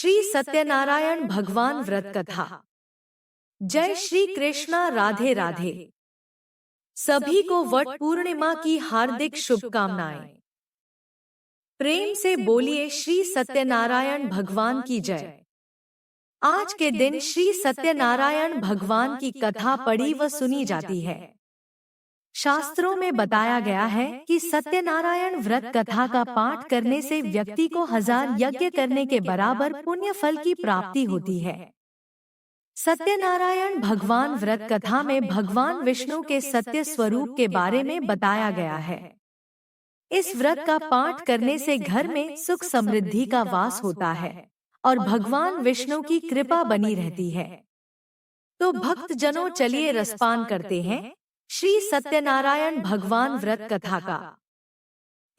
श्री सत्यनारायण भगवान व्रत कथा। जय श्री कृष्णा, राधे राधे। सभी को वट पूर्णिमा की हार्दिक शुभकामनाएं। प्रेम से बोलिए श्री सत्यनारायण भगवान की जय। आज के दिन श्री सत्यनारायण भगवान की कथा पढ़ी व सुनी जाती है। शास्त्रों में बताया गया है कि सत्यनारायण व्रत कथा का पाठ करने से व्यक्ति को 1000 यज्ञ करने के बराबर पुण्य फल की प्राप्ति होती है। सत्यनारायण भगवान व्रत कथा में भगवान विष्णु के सत्य स्वरूप के बारे में बताया गया है। इस व्रत का पाठ करने से घर में सुख समृद्धि का वास होता है और भगवान विष्णु की कृपा बनी रहती है। तो भक्त जनों, चलिए रसपान करते हैं श्री सत्यनारायण भगवान व्रत कथा का।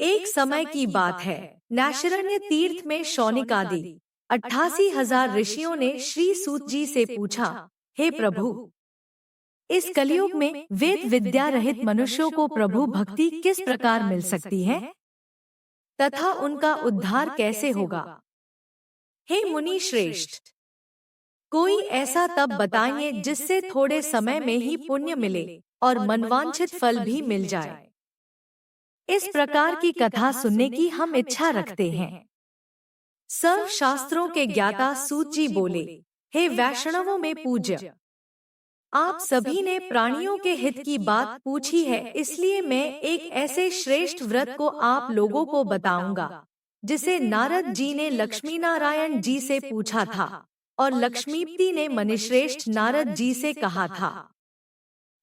एक समय की बात है, नैमिषारण्य तीर्थ में शौनिक आदि 88,000 ऋषियों ने श्री सूत जी से पूछा, हे प्रभु, इस कलयुग में वेद विद्या रहित मनुष्यों को प्रभु भक्ति किस प्रकार मिल सकती है तथा उनका उद्धार कैसे होगा? हे मुनि श्रेष्ठ, कोई ऐसा तप बताइए जिससे थोड़े समय में ही पुण्य मिले और मनवांछित फल भी मिल जाए। इस प्रकार की कथा सुनने की हम इच्छा रखते हैं। सर्व शास्त्रों के ज्ञाता सूत जी बोले, हे वैष्णवों में पूज्य, आप सभी ने प्राणियों के हित की बात पूछी है, इसलिए मैं एक ऐसे श्रेष्ठ व्रत को आप लोगों को बताऊंगा जिसे नारद जी ने लक्ष्मी नारायण जी से पूछा था और लक्ष्मीपति ने मुनिश्रेष्ठ नारद जी से कहा था।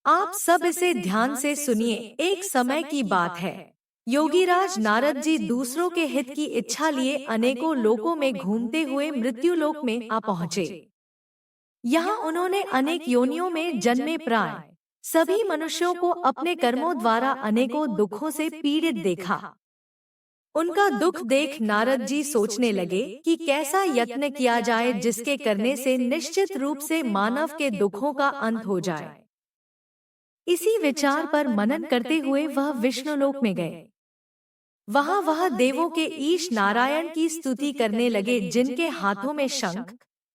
आप सब इसे ध्यान से सुनिए। एक समय की बात है, योगीराज नारद जी दूसरों के हित की इच्छा लिए अनेकों लोकों में घूमते हुए मृत्युलोक में आ पहुँचे। यहाँ उन्होंने अनेक योनियों में जन्मे प्राय सभी मनुष्यों को अपने कर्मों द्वारा अनेकों दुखों से पीड़ित देखा। उनका दुख देख नारद जी सोचने लगे कि कैसा यत्न किया जाए जिसके करने से निश्चित रूप से मानव के दुखों का अंत हो जाए। इसी विचार पर मनन करते हुए वह विष्णुलोक में गए। वहाँ वह देवों के ईश नारायण की स्तुति करने लगे, जिनके हाथों में शंख,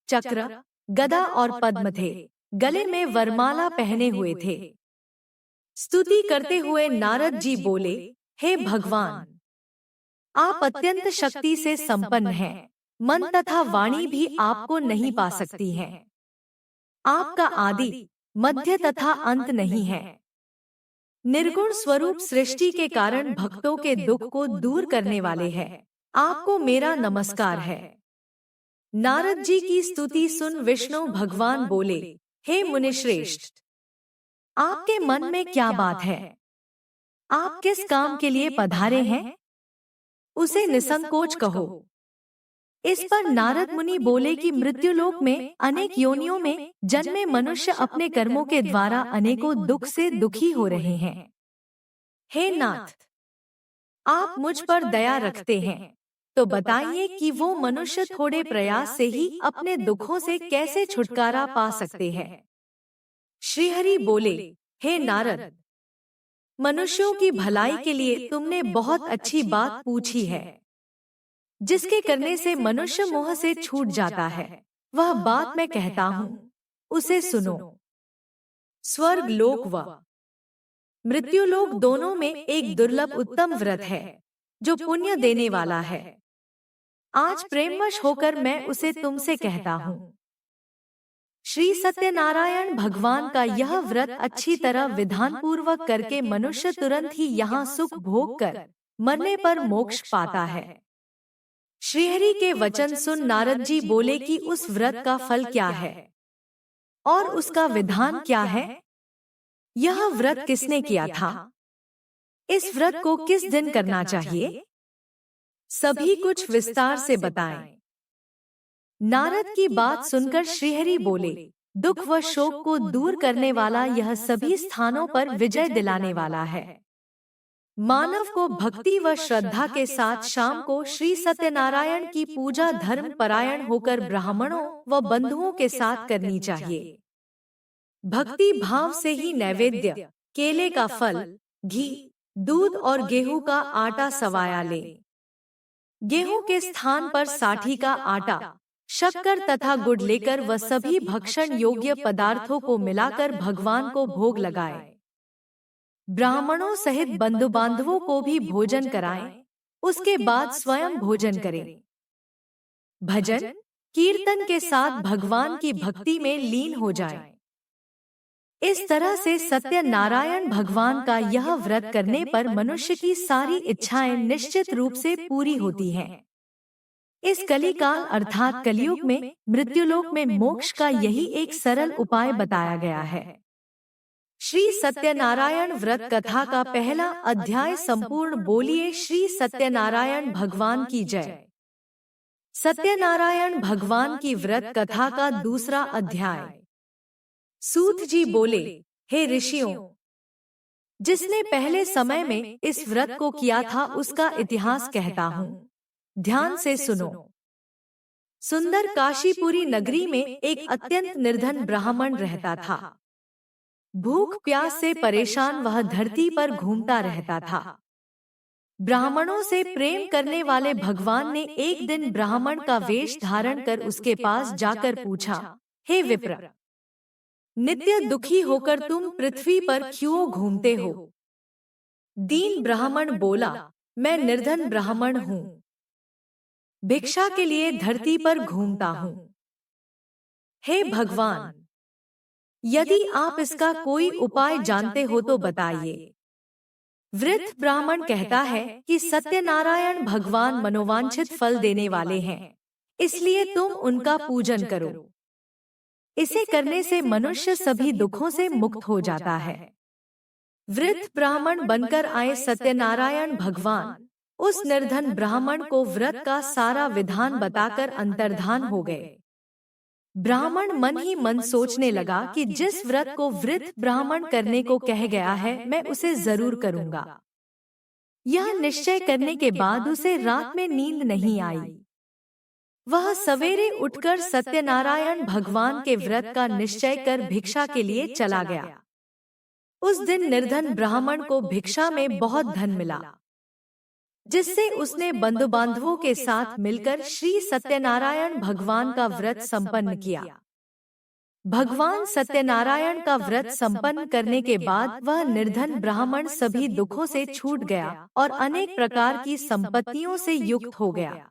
चक्र, गदा और पद्म थे, गले में वरमाला पहने हुए थे। स्तुति करते हुए नारद जी बोले, हे भगवान, आप अत्यंत शक्ति से संपन्न हैं, मन तथा वाणी भी आपको नहीं पा सकती हैं। आपका आदि, मध्य तथा अंत नहीं है। निर्गुण स्वरूप सृष्टि के कारण भक्तों के दुख को दूर करने वाले हैं। आपको मेरा नमस्कार है। नारद जी की स्तुति सुन विष्णु भगवान बोले, हे मुनिश्रेष्ठ, आपके मन में क्या बात है? आप किस काम के लिए पधारे हैं? उसे निसंकोच कहो। इस पर नारद मुनि बोले कि मृत्युलोक में अनेक योनियों में जन्मे मनुष्य अपने कर्मों के द्वारा अनेकों दुख से दुखी हो रहे हैं। हे नाथ, आप मुझ पर दया रखते हैं, तो बताइए कि वो मनुष्य थोड़े प्रयास से ही अपने दुखों से कैसे छुटकारा पा सकते हैं। श्रीहरि बोले, हे नारद, मनुष्यों की भलाई के लिए तुमने बहुत अच्छी बात पूछी है। जिसके करने से मनुष्य मोह से छूट जाता है, वह बात मैं कहता हूँ, उसे सुनो। स्वर्ग लोक व मृत्युलोक दोनों में एक दुर्लभ उत्तम व्रत है जो पुण्य देने वाला है। आज प्रेमवश होकर मैं उसे तुमसे कहता हूँ। श्री सत्यनारायण भगवान का यह व्रत अच्छी तरह विधान पूर्वक करके मनुष्य तुरंत ही यहाँ सुख भोग कर मरने पर मोक्ष पाता है। श्रीहरि के वचन सुन नारद जी बोले कि उस व्रत का फल क्या है और उसका विधान क्या है? यह व्रत किसने किया था? इस व्रत को किस दिन करना चाहिए? सभी कुछ विस्तार से बताएं। नारद की बात सुनकर श्रीहरि बोले, दुख व शोक को दूर करने वाला यह सभी स्थानों पर विजय दिलाने वाला है। मानव को भक्ति व श्रद्धा के साथ शाम को श्री सत्यनारायण की पूजा धर्म परायण होकर ब्राह्मणों व बंधुओं के साथ करनी चाहिए। भक्ति भाव से ही नैवेद्य, केले का फल, घी, दूध और गेहूं का आटा सवाया ले। गेहूं के स्थान पर साठी का आटा, शक्कर तथा गुड़ लेकर वह सभी भक्षण योग्य पदार्थों को मिलाकर भगवान को भोग लगाए। ब्राह्मणों सहित बंधु बांधवों को भी भोजन कराएं, उसके बाद स्वयं भोजन करें। भजन कीर्तन के साथ भगवान की भक्ति में लीन हो जाएं। इस तरह से सत्यनारायण भगवान का यह व्रत करने पर मनुष्य की सारी इच्छाएं निश्चित रूप से पूरी होती हैं। इस कलिकाल अर्थात कलियुग में मृत्युलोक में मोक्ष का यही एक सरल उपाय बताया गया है। श्री सत्यनारायण व्रत कथा का पहला अध्याय संपूर्ण। बोलिए श्री सत्यनारायण भगवान की जय। सत्यनारायण भगवान की व्रत कथा का दूसरा अध्याय। सूत जी बोले, हे ऋषियों, जिसने पहले समय में इस व्रत को किया था उसका इतिहास कहता हूँ, ध्यान से सुनो। सुंदर काशीपुरी नगरी में एक अत्यंत निर्धन ब्राह्मण रहता था। भूख प्यास से परेशान वह धरती पर घूमता रहता था। ब्राह्मणों से प्रेम करने वाले भगवान ने एक दिन ब्राह्मण का वेश धारण कर उसके पास जाकर पूछा, हे विप्र, नित्य दुखी होकर तुम पृथ्वी पर क्यों घूमते हो? दीन ब्राह्मण बोला, मैं निर्धन ब्राह्मण हूँ, भिक्षा के लिए धरती पर घूमता हूँ। हे भगवान, यदि आप इसका कोई उपाय जानते हो तो बताइए। वृद्ध ब्राह्मण कहता है कि सत्यनारायण भगवान मनोवांछित फल देने वाले हैं, इसलिए तुम उनका पूजन करो। इसे करने से मनुष्य सभी दुखों से मुक्त हो जाता है। वृद्ध ब्राह्मण बनकर आए सत्यनारायण भगवान उस निर्धन ब्राह्मण को व्रत का सारा विधान बताकर अंतर्धान हो गए। ब्राह्मण मन ही मन सोचने लगा कि जिस व्रत को वृद्ध ब्राह्मण करने को कह गया है मैं उसे जरूर करूंगा। यह निश्चय करने के बाद उसे रात में नींद नहीं आई। वह सवेरे उठकर सत्यनारायण भगवान के व्रत का निश्चय कर भिक्षा के लिए चला गया। उस दिन निर्धन ब्राह्मण को भिक्षा में बहुत धन मिला, जिससे उसने बंधु बांधवों के साथ मिलकर श्री सत्यनारायण भगवान का व्रत संपन्न किया। भगवान सत्यनारायण का व्रत संपन्न करने के बाद वह निर्धन ब्राह्मण सभी दुखों से छूट गया और अनेक प्रकार की संपत्तियों से युक्त हो गया।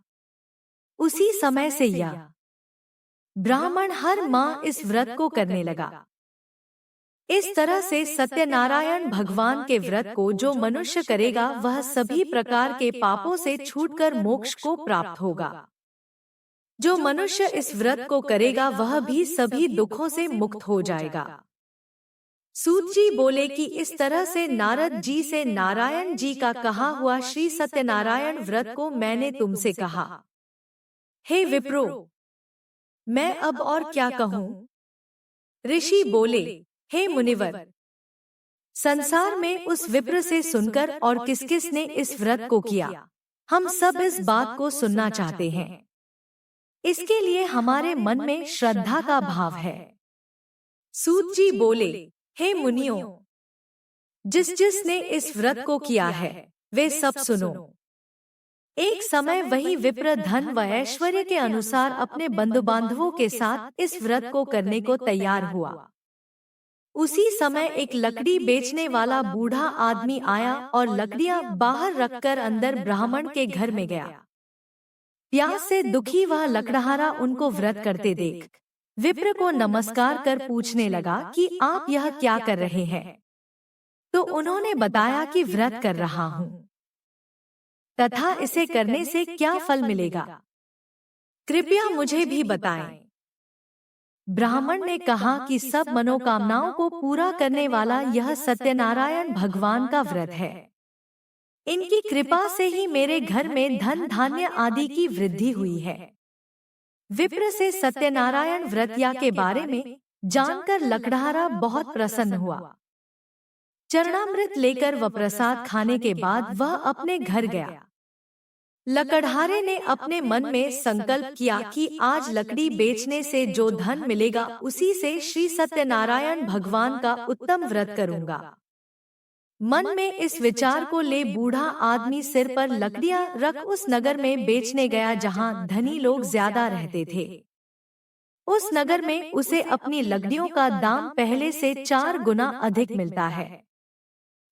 उसी समय से यह ब्राह्मण हर माह इस व्रत को करने लगा। इस तरह से सत्यनारायण भगवान के व्रत को जो मनुष्य करेगा वह सभी प्रकार के पापों से छूटकर मोक्ष को प्राप्त होगा। जो मनुष्य इस व्रत को करेगा वह भी सभी दुखों से मुक्त हो जाएगा। सूत जी बोले कि इस तरह से नारद जी से नारायण जी का कहा हुआ श्री सत्यनारायण व्रत को मैंने तुमसे कहा। हे विप्रो, मैं अब और क्या कहूँ? ऋषि बोले, हे मुनिवर, संसार में उस विप्र से सुनकर और किस किस ने इस व्रत को किया, हम सब इस बात को सुनना चाहते हैं। इसके लिए हमारे मन में श्रद्धा का भाव है। सूत जी बोले, हे मुनियों, जिस जिस ने इस व्रत को किया है वे सब सुनो। एक समय वही विप्र धन व ऐश्वर्य के अनुसार अपने बंधु बांधवों के साथ इस व्रत को करने को तैयार हुआ। उसी समय एक लकड़ी बेचने वाला बूढ़ा आदमी आया और लकड़ियां बाहर रखकर अंदर ब्राह्मण के घर में गया। प्यास से दुखी वह लकड़हारा उनको व्रत करते देख विप्र को नमस्कार कर पूछने लगा कि आप यह क्या कर रहे हैं? तो उन्होंने बताया कि व्रत कर रहा हूँ तथा इसे करने से क्या फल मिलेगा, कृपया मुझे भी बताएं। ब्राह्मण ने कहा कि सब मनोकामनाओं को पूरा करने वाला यह सत्यनारायण भगवान का व्रत है। इनकी कृपा से ही मेरे घर में धन धान्य आदि की वृद्धि हुई है। विप्र से सत्यनारायण व्रतिया के बारे में जानकर लकड़हारा बहुत प्रसन्न हुआ। चरणामृत लेकर व प्रसाद खाने के बाद वह अपने घर गया। लकड़हारे ने अपने मन में संकल्प किया कि आज लकड़ी बेचने से जो धन मिलेगा उसी से श्री सत्यनारायण भगवान का उत्तम व्रत करूंगा। मन में इस विचार को ले बूढ़ा आदमी सिर पर लकड़ियां रख उस नगर में बेचने गया जहां धनी लोग ज्यादा रहते थे। उस नगर में उसे अपनी लकड़ियों का दाम पहले से 4 गुना अधिक मिलता है।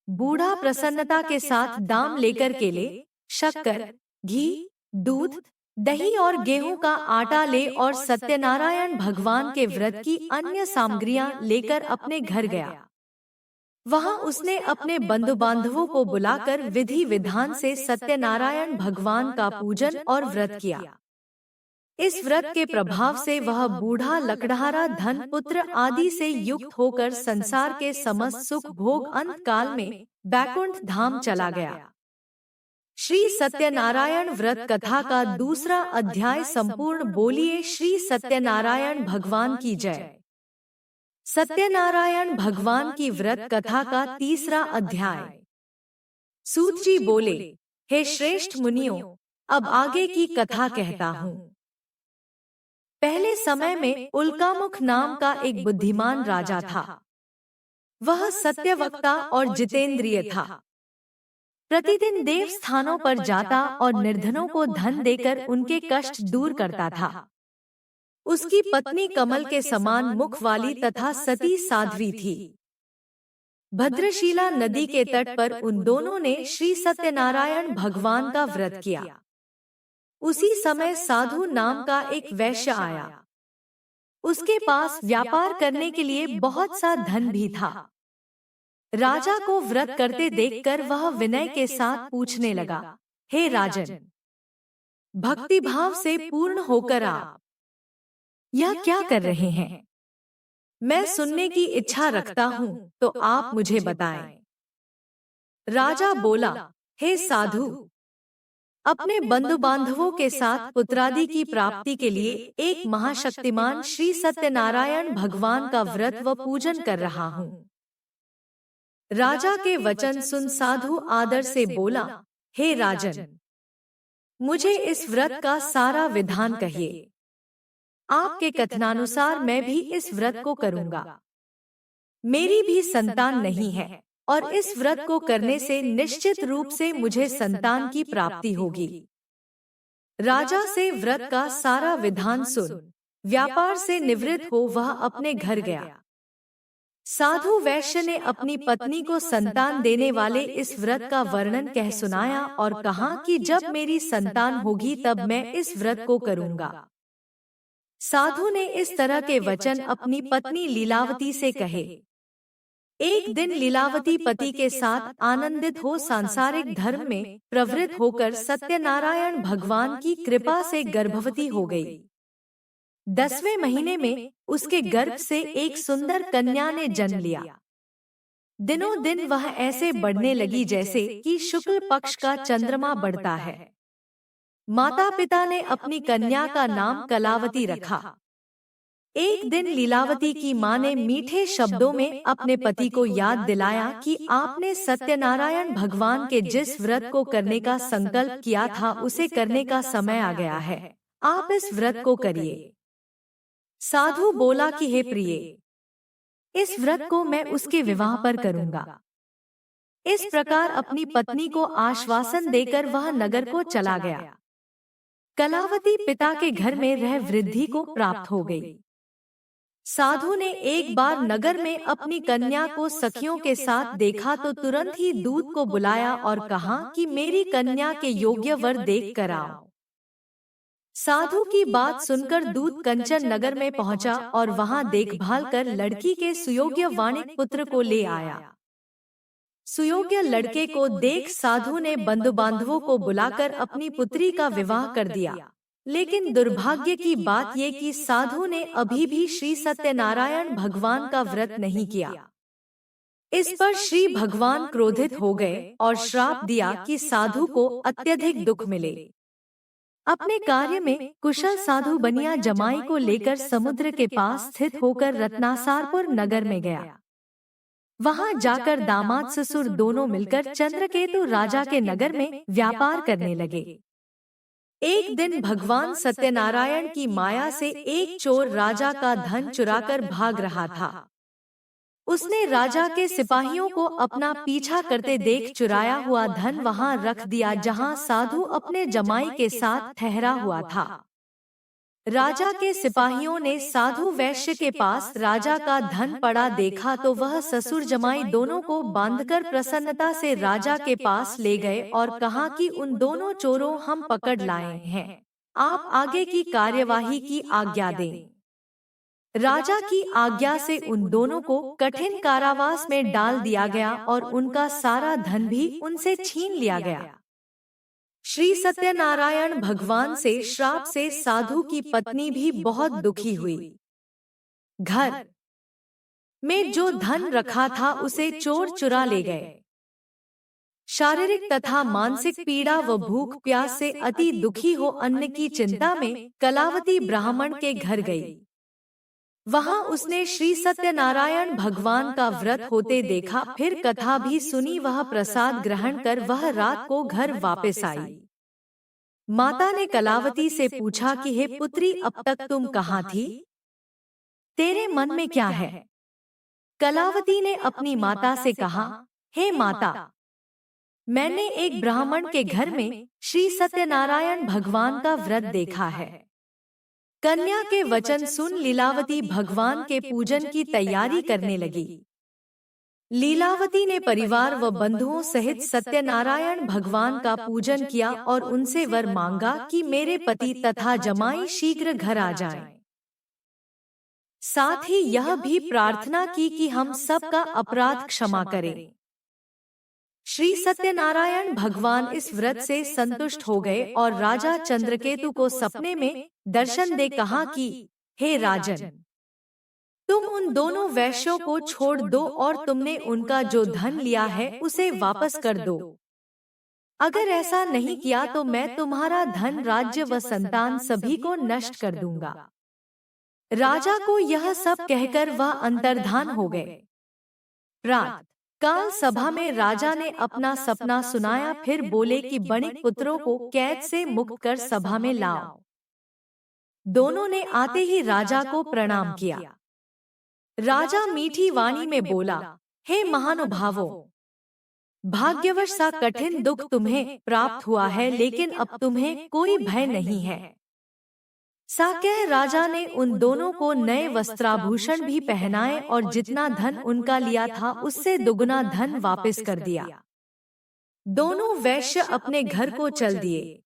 बूढ़ा प्रसन्नता के साथ दाम लेकर केले, शक्कर, घी, दूध, दही और गेहूं का आटा ले और सत्यनारायण भगवान के व्रत की अन्य सामग्रियां लेकर अपने घर गया। वहां उसने अपने बंधु बांधवों को बुलाकर विधि विधान से सत्यनारायण भगवान का पूजन और व्रत किया। इस व्रत के प्रभाव से वह बूढ़ा लकड़हारा धन पुत्र आदि से युक्त होकर संसार के समस्त सुख भोग अंत काल में बैकुंठ धाम चला गया। श्री सत्यनारायण व्रत कथा का दूसरा अध्याय संपूर्ण। बोलिए श्री सत्यनारायण भगवान की जय। सत्यनारायण भगवान की व्रत कथा का तीसरा अध्याय। सूत जी बोले, हे श्रेष्ठ मुनियों, अब आगे की कथा कहता हूँ। पहले समय में उल्कामुख नाम का एक बुद्धिमान राजा था। वह सत्यवक्ता और जितेंद्रिय था। प्रतिदिन देव स्थानों पर जाता और निर्धनों को धन देकर उनके कष्ट दूर करता था। उसकी पत्नी कमल के समान मुख वाली तथा सती साध्वी थी। भद्रशिला नदी के तट पर उन दोनों ने श्री सत्यनारायण भगवान का व्रत किया। उसी समय साधु नाम का एक वैश्य आया। उसके पास व्यापार करने के लिए बहुत सा धन भी था। राजा को व्रत करते देखकर वह विनय के साथ पूछने लगा, हे राजन, भक्तिभाव से पूर्ण होकर आप यह क्या कर रहे हैं? मैं सुनने की इच्छा रखता हूँ, तो आप मुझे बताएं। राजा बोला, हे साधु, अपने बंधु बांधवों के साथ पुत्रादि की प्राप्ति के लिए एक महाशक्तिमान श्री सत्यनारायण भगवान का व्रत व पूजन कर रहा हूँ। राजा के वचन सुन साधु आदर से बोला, हे राजन, मुझे इस व्रत का सारा विधान कहिए। आपके कथनानुसार मैं भी इस व्रत को करूँगा। मेरी भी संतान नहीं है और इस व्रत को करने से निश्चित रूप से मुझे संतान की प्राप्ति होगी। राजा से व्रत का सारा विधान सुन व्यापार से निवृत्त हो वह अपने घर गया। साधु वैश्य ने अपनी पत्नी को संतान देने वाले इस व्रत का वर्णन कह सुनाया और कहा कि जब मेरी संतान होगी तब मैं इस व्रत को करूँगा। साधु ने इस तरह के वचन अपनी पत्नी लीलावती से कहे। एक दिन लीलावती पति के साथ आनंदित हो सांसारिक धर्म में प्रवृत्त होकर सत्यनारायण भगवान की कृपा से गर्भवती हो गई। 10वें महीने में उसके गर्भ से एक सुंदर कन्या ने जन्म लिया। दिनों दिन वह ऐसे बढ़ने लगी जैसे कि शुक्ल पक्ष का चंद्रमा बढ़ता है। माता पिता ने अपनी कन्या का नाम कलावती रखा। एक दिन लीलावती की मां ने मीठे शब्दों में अपने पति को याद दिलाया कि आपने सत्यनारायण भगवान के जिस व्रत को करने का संकल्प किया था उसे करने का समय आ गया है। आप इस व्रत को करिए। साधु बोला कि हे प्रिय, इस व्रत को मैं उसके विवाह पर करूंगा। इस प्रकार अपनी पत्नी को आश्वासन देकर वह नगर को चला गया। कलावती पिता के घर में रह वृद्धि को प्राप्त हो गई। साधु ने एक बार नगर में अपनी कन्या को सखियों के साथ देखा तो तुरंत ही दूत को बुलाया और कहा कि मेरी कन्या के योग्य वर देख कर आओ। साधु की बात सुनकर दूत कंचन नगर में पहुंचा और वहां देखभाल कर लड़की के सुयोग्य वाणिक पुत्र को ले आया। सुयोग्य लड़के को देख साधु ने बंधु बांधवों को बुलाकर अपनी पुत्री का विवाह कर दिया। लेकिन दुर्भाग्य की बात ये कि साधु ने अभी भी श्री सत्यनारायण भगवान का व्रत नहीं किया। इस पर श्री भगवान क्रोधित हो गए और श्राप दिया कि साधु को अत्यधिक दुख मिले। अपने कार्य में कुशल साधु बनिया जमाई को लेकर समुद्र के पास स्थित होकर रत्नासारपुर नगर में गया। वहां जाकर दामाद ससुर दोनों मिलकर चंद्रकेतु राजा के नगर में व्यापार करने लगे। एक दिन भगवान सत्यनारायण की माया से एक चोर राजा का धन चुराकर भाग रहा था। उसने राजा के सिपाहियों को अपना पीछा करते देख चुराया हुआ धन वहां रख दिया जहां साधु अपने जमाई के साथ ठहरा हुआ था। राजा के सिपाहियों ने साधु वैश्य के पास राजा का धन पड़ा देखा तो वह ससुर जमाई दोनों को बांधकर प्रसन्नता से राजा के पास ले गए और कहा कि उन दोनों चोरों हम पकड़ लाए हैं, आप आगे की कार्यवाही की आज्ञा दें। राजा की आज्ञा से उन दोनों को कठिन कारावास में डाल दिया गया और उनका सारा धन भी उनसे छीन लिया गया। श्री सत्यनारायण भगवान से श्राप से साधु की पत्नी भी बहुत दुखी हुई। घर में जो धन रखा था उसे चोर चुरा ले गए। शारीरिक तथा मानसिक पीड़ा व भूख प्यास से अति दुखी हो अन्न की चिंता में कलावती ब्राह्मण के घर गई। वहां उसने श्री सत्यनारायण भगवान का व्रत होते देखा, फिर कथा भी सुनी। वह प्रसाद ग्रहण कर वह रात को घर वापस आई। माता ने कलावती से पूछा कि हे पुत्री, अब तक तुम कहाँ थी? तेरे मन में क्या है? कलावती ने अपनी माता से कहा, हे माता, मैंने एक ब्राह्मण के घर में श्री सत्यनारायण भगवान का व्रत देखा है। कन्या के वचन सुन लीलावती भगवान के पूजन की तैयारी करने लगी। लीलावती ने परिवार व बंधुओं सहित सत्यनारायण भगवान का पूजन किया और उनसे वर मांगा कि मेरे पति तथा जमाई शीघ्र घर आ जाएं। साथ ही यह भी प्रार्थना की कि हम सबका अपराध क्षमा करें। श्री सत्यनारायण भगवान इस व्रत से संतुष्ट हो गए और राजा चंद्रकेतु को सपने में दर्शन दे कहा कि हे राजन, तुम उन दोनों वैश्यों को छोड़ दो और तुमने उनका जो धन लिया है उसे वापस कर दो। अगर ऐसा नहीं किया तो मैं तुम्हारा धन, राज्य व संतान सभी को नष्ट कर दूंगा। राजा को यह सब कहकर वह अंतर्धान हो गए। प्रातः काल सभा में राजा ने अपना सपना सुनाया, फिर बोले कि बणिक पुत्रों को कैद से मुक्त कर सभा में लाओ। दोनों ने आते ही राजा को प्रणाम किया। राजा मीठी वाणी में बोला, हे महानुभावों, भाग्यवश सा कठिन दुख तुम्हें प्राप्त हुआ है, लेकिन अब तुम्हें कोई भय नहीं है। साकह राजा ने उन दोनों को नए वस्त्राभूषण भी पहनाए और जितना धन उनका लिया था उससे दुगुना धन वापस कर दिया। दोनों वैश्य अपने घर को चल दिए।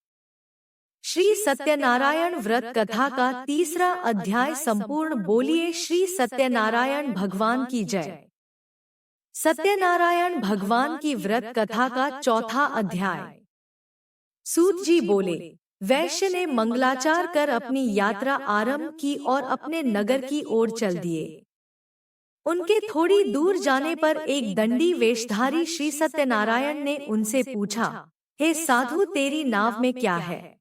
श्री सत्यनारायण व्रत कथा का 3रा अध्याय संपूर्ण। बोलिए श्री सत्यनारायण भगवान की जय। सत्यनारायण भगवान की व्रत कथा का 4था अध्याय। सूत जी बोले, वैश्य ने मंगलाचार कर अपनी यात्रा आरंभ की और अपने नगर की ओर चल दिए। उनके थोड़ी दूर जाने पर एक दंडी वेशधारी श्री सत्यनारायण ने उनसे पूछा, हे साधु, तेरी नाव में क्या है?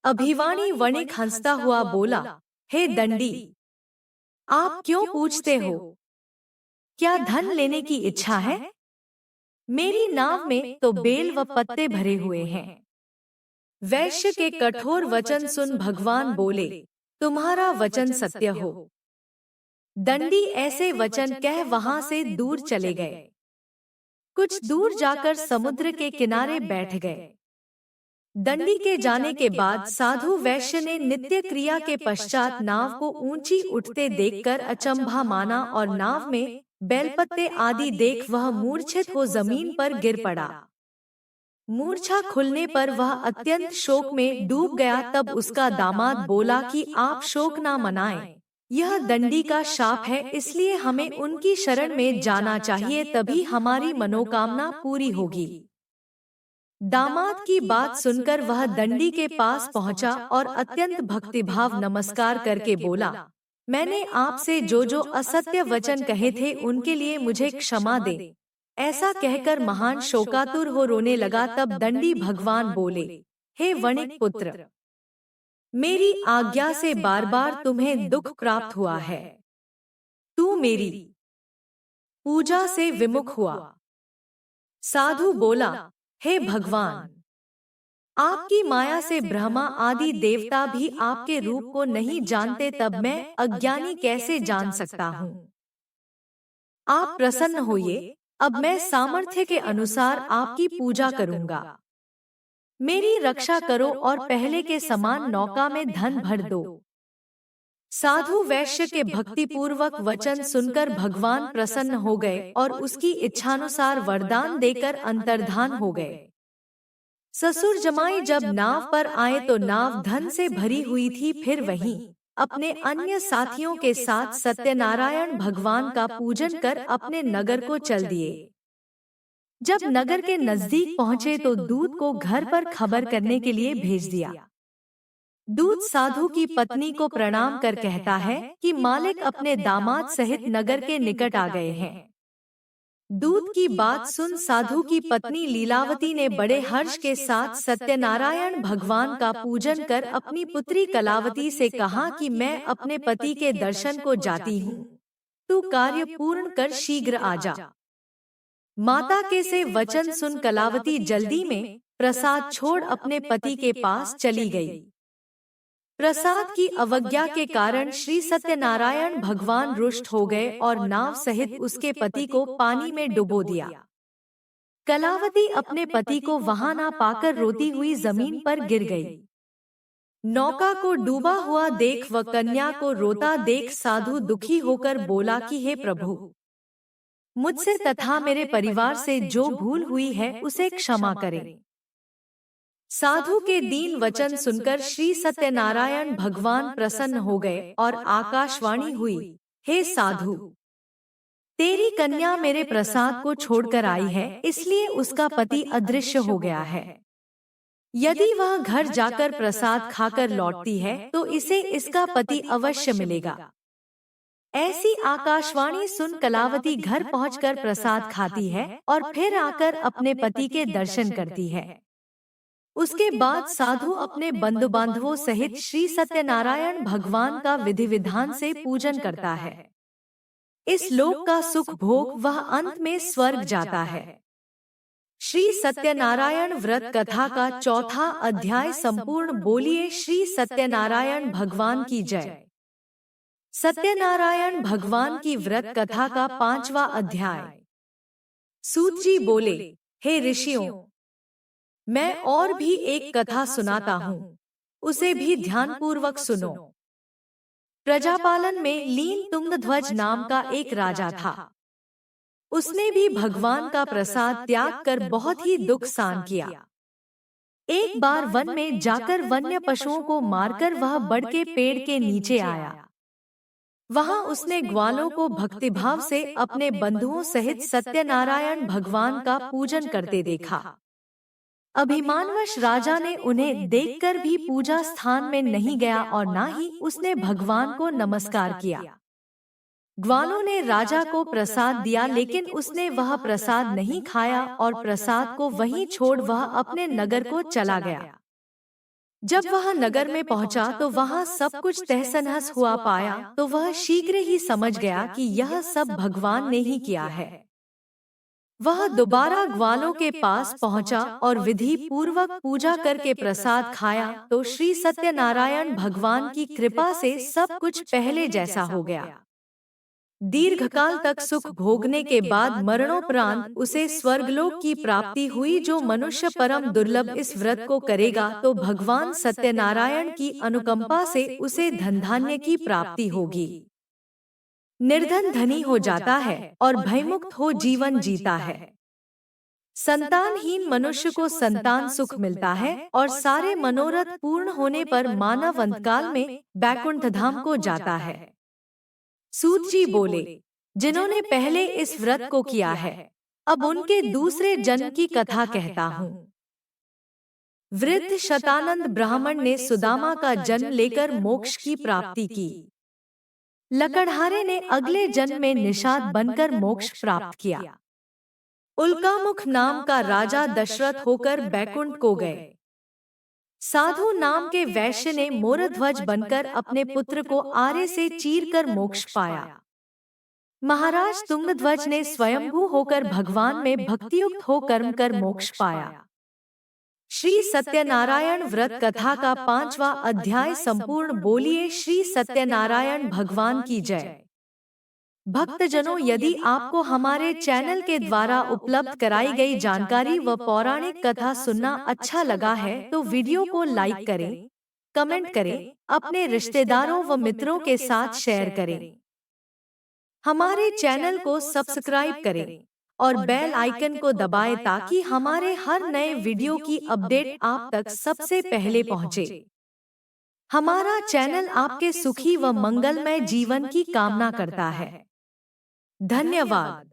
अभिवाणी वणिक हंसता हुआ बोला, हे दंडी, आप क्यों पूछते हो? क्या धन लेने की इच्छा है? मेरी नाव में तो बेल व पत्ते भरे हुए हैं। वैश्य के कठोर वचन सुन भगवान बोले, तुम्हारा वचन सत्य हो। दंडी ऐसे वचन कह वहां से दूर चले गए। कुछ दूर जाकर समुद्र के किनारे बैठ गए। दंडी के जाने के बाद साधु वैश्य ने नित्य क्रिया के पश्चात नाव को ऊंची उठते देखकर अचंभा माना और नाव में बेलपत्ते आदि देख वह मूर्छित हो जमीन पर गिर पड़ा। मूर्छा खुलने पर वह अत्यंत शोक में डूब गया। तब उसका दामाद बोला कि आप शोक ना मनाएं, यह दंडी का शाप है, इसलिए हमें उनकी शरण में जाना चाहिए, तभी हमारी मनोकामना पूरी होगी। दामाद की बात सुनकर वह दंडी के पास पहुंचा और अत्यंत भक्तिभाव नमस्कार करके बोला, मैंने आपसे जो जो असत्य वचन कहे थे उनके लिए मुझे क्षमा दे। ऐसा कहकर महान शोकातुर हो रोने लगा। तब दंडी भगवान बोले, हे वणिक पुत्र, मेरी आज्ञा से बार बार तुम्हें दुख प्राप्त हुआ है। तू मेरी पूजा से विमुख हुआ। साधु बोला, हे भगवान, आपकी माया से ब्रह्मा आदि देवता भी आपके रूप को नहीं जानते, तब मैं अज्ञानी कैसे जान सकता हूँ? आप प्रसन्न होइए, अब मैं सामर्थ्य के अनुसार आपकी पूजा करूंगा। मेरी रक्षा करो और पहले के समान नौका में धन भर दो। साधु वैश्य के भक्तिपूर्वक वचन सुनकर भगवान प्रसन्न हो गए और उसकी इच्छानुसार वरदान देकर अंतर्धान हो गए। ससुर जमाई जब नाव पर आए तो नाव धन से भरी हुई थी। फिर वहीं अपने अन्य साथियों के साथ सत्यनारायण भगवान का पूजन कर अपने नगर को चल दिए। जब नगर के नजदीक पहुंचे तो दूत को घर पर खबर करने के लिए भेज दिया। दूत साधु की पत्नी को प्रणाम कर कहता है कि मालिक अपने दामाद सहित नगर के निकट आ गए हैं। दूत की बात सुन साधु की पत्नी लीलावती ने बड़े हर्ष के साथ सत्यनारायण भगवान का पूजन कर अपनी पुत्री कलावती से कहा कि मैं अपने पति के दर्शन को जाती हूँ, तू कार्य पूर्ण कर शीघ्र आ जा। माता के से वचन सुन कलावती जल्दी में प्रसाद छोड़ अपने पति के पास चली गई। प्रसाद की अवज्ञा के कारण श्री सत्यनारायण भगवान रुष्ट हो गए और नाव सहित उसके पति को पानी में डुबो दिया। कलावती अपने पति को वहां ना पाकर रोती हुई जमीन पर गिर गई। नौका को डूबा हुआ देख व कन्या को रोता देख साधु दुखी होकर बोला कि हे प्रभु, मुझसे तथा मेरे परिवार से जो भूल हुई है उसे क्षमा करें। साधु के दीन वचन सुनकर श्री सत्यनारायण भगवान प्रसन्न हो गए और आकाशवाणी हुई, हे साधु, तेरी कन्या मेरे प्रसाद को छोड़कर आई है, इसलिए उसका पति अदृश्य हो गया है। यदि वह घर जाकर प्रसाद खाकर लौटती है तो इसे इसका पति अवश्य मिलेगा। ऐसी आकाशवाणी सुन कलावती घर पहुंचकर प्रसाद खाती है और फिर आकर अपने पति के दर्शन करती है। उसके बाद साधु अपने बंधु बांधवों सहित श्री सत्यनारायण भगवान का विधि विधान से पूजन करता है। इस लोक का सुख भोग वह अंत में स्वर्ग जाता है। श्री सत्यनारायण व्रत कथा का चौथा अध्याय संपूर्ण। बोलिए श्री सत्यनारायण भगवान की जय। सत्यनारायण भगवान की व्रत कथा का 5वां अध्याय। सूत जी बोले, हे ऋषियों, मैं और भी एक कथा सुनाता हूँ, उसे भी ध्यानपूर्वक सुनो। प्रजापालन में लीन तुंगध्वज नाम का एक राजा था। उसने भी भगवान का प्रसाद त्याग कर बहुत ही दुख सहन किया। एक बार वन में जाकर वन्य पशुओं को मारकर वह बड़ के पेड़ के नीचे आया। वहां उसने ग्वालों को भक्तिभाव से अपने बंधुओं सहित सत्यनारायण भगवान का पूजन करते देखा। अभिमानवश राजा ने उन्हें देखकर भी पूजा स्थान में नहीं गया और न ही उसने भगवान को नमस्कार किया। ग्वालों ने राजा को प्रसाद दिया, लेकिन उसने वह प्रसाद नहीं खाया और प्रसाद को वहीं छोड़ वह अपने नगर को चला गया। जब वह नगर में पहुंचा तो वहां सब कुछ तहस-नहस हुआ पाया तो वह शीघ्र ही समझ गया कि यह सब भगवान ने ही किया है। वह दोबारा ग्वालों के पास पहुंचा और विधि पूर्वक पूजा करके प्रसाद खाया तो श्री सत्यनारायण भगवान की कृपा से सब कुछ पहले जैसा हो गया। दीर्घकाल तक सुख भोगने के बाद मरणोपरांत उसे स्वर्गलोक की प्राप्ति हुई। जो मनुष्य परम दुर्लभ इस व्रत को करेगा तो भगवान सत्यनारायण की अनुकंपा से उसे धन धान्य की प्राप्ति होगी। निर्धन धनी हो जाता है और भयमुक्त हो जीवन जीता है। संतानहीन मनुष्य को संतान सुख मिलता है और सारे मनोरथ पूर्ण होने पर मानव अंतकाल में बैकुंठ धाम को जाता है। सूत जी बोले, जिन्होंने पहले इस व्रत को किया है, अब उनके दूसरे जन्म की कथा कहता हूँ। वृद्ध शतानंद ब्राह्मण ने सुदामा का जन्म लेकर मोक्ष की प्राप्ति की। लकड़हारे ने अगले जन्म में निषाद बनकर मोक्ष प्राप्त किया। उल्कामुख नाम का राजा दशरथ होकर बैकुंठ को गए। साधु नाम के वैश्य ने मोरध्वज बनकर अपने पुत्र को आरे से चीरकर मोक्ष पाया। महाराज तुंगध्वज ने स्वयंभू होकर भगवान में भक्तियुक्त हो कर्म कर मोक्ष पाया। श्री सत्यनारायण व्रत कथा का 5वां अध्याय संपूर्ण। बोलिए श्री सत्यनारायण भगवान की जय। भक्तजनों, यदि आपको हमारे चैनल के द्वारा उपलब्ध कराई गई जानकारी व पौराणिक कथा सुनना अच्छा लगा है तो वीडियो को लाइक करें, कमेंट करें, अपने रिश्तेदारों व मित्रों के साथ शेयर करें। हमारे चैनल को सब्सक्राइब करें और बेल आइकन को दबाएं ताकि हमारे हर नए वीडियो की अपडेट आप तक सबसे पहले पहुंचे। हमारा चैनल आपके सुखी व मंगलमय जीवन की कामना करता है। धन्यवाद।